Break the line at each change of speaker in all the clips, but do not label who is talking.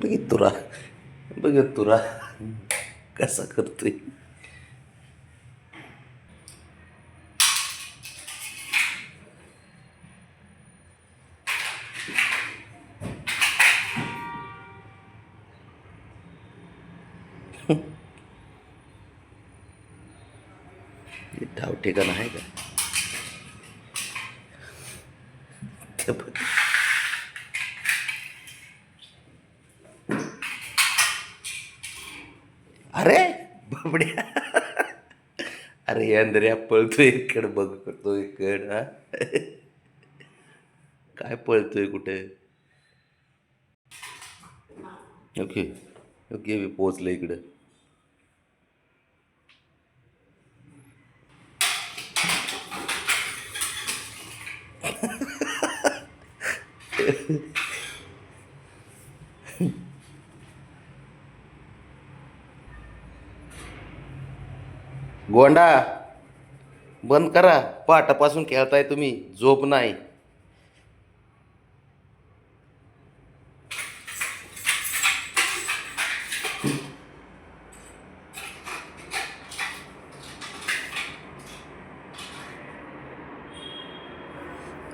बघित तुरा बघित तुरा कसा करतोय. ठाव ठिकाण आहे का? अरे बाबड्या, अरे अंदर्या पळतोय इकडे बघ करतो इकड हा. काय पळतोय कुठे? ओके ओके मी पोचलो इकडं. गोंडा बंद करा, पाटापासून खेळताय तुम्ही, झोप नाही.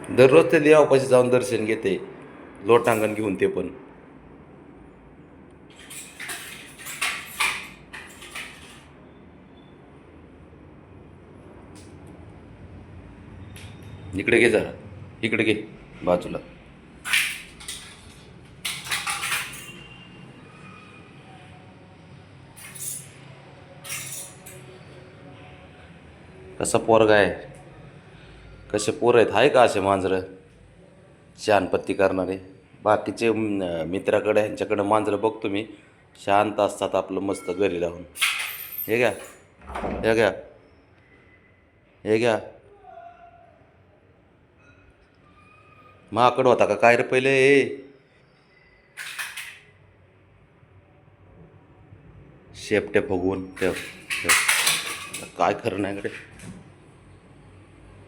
दररोज ते देवापाशी जाऊन दर्शन घेते, लोटांगण घेऊन ते पण. इकडे घे जरा, इकडे घे बाजूला. कसा पोरगा आहे, कसे पोर आहेत, आहे का असे मांजरं शानपत्ती करणारे? बाकीचे मित्राकडे ह्यांच्याकडे मांजरं बघतो मी, शांत असतात आपलं मस्त घरी राहून. हे घ्या, हे घ्या, हे घ्या. माकड होता का काय रे पहिले? शेपटे फुगवून ठेव ठेव. काय खरं नाही कडे.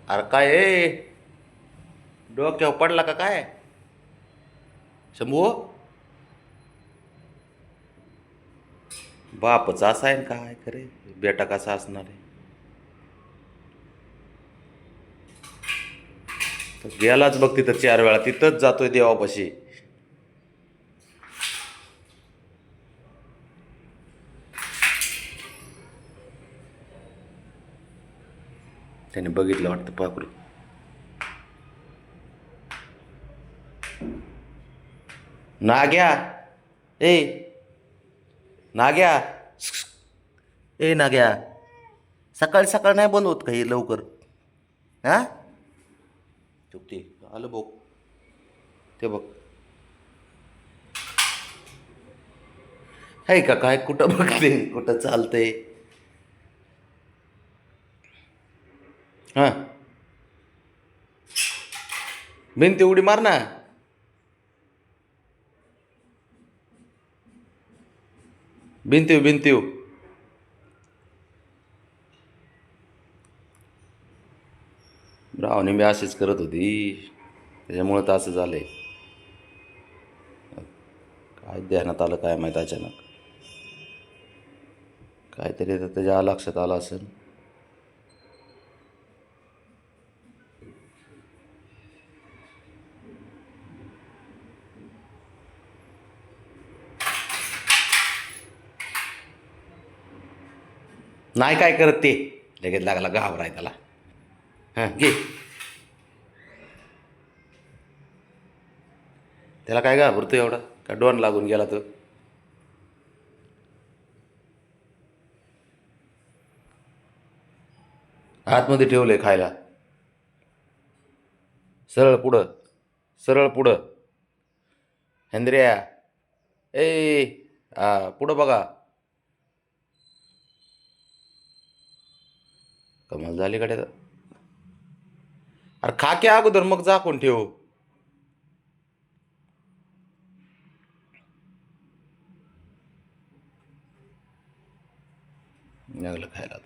अरे काय डोक्यावर पडला का काय शंभू? बापच असा आहे काय खरे, बेटा कसा असणार आहे? गेलाच बघ तिथं 4 वेळा, तिथंच जातोय देवापाशी. त्याने बघितलं वाटतं पाखरू. नाग्या, ए नाग्या, ए नाग्या, सकाळी सकाळ नाही बंद होत का हे लवकर? हा ते आलं बघ, ते बघ आहे का काय? कुठं बघते, कुठं चालतंय? हां, भिंती उडी मार ना. भिंतीव रावने मी अशीच करत होती, त्याच्यामुळं तर असं झालंय. काय ध्यानात आलं काय माहीत अचानक, काहीतरी तर त्याच्या लक्षात आलं असेल. नाही काय करत ते, लगेच लागला घाबराय त्याला. हां घे, त्याला काय घाबरतो एवढा? का डोन लागून गेला तो? आतमध्ये ठेवलंय खायला. सरळ पुढं, सरळ पुढं. हेंद्र्या, ए पुढं बघा. कमाल झाली कडे. अरे खा की अगोदर, मग झाकून ठेव. लागलं खायला.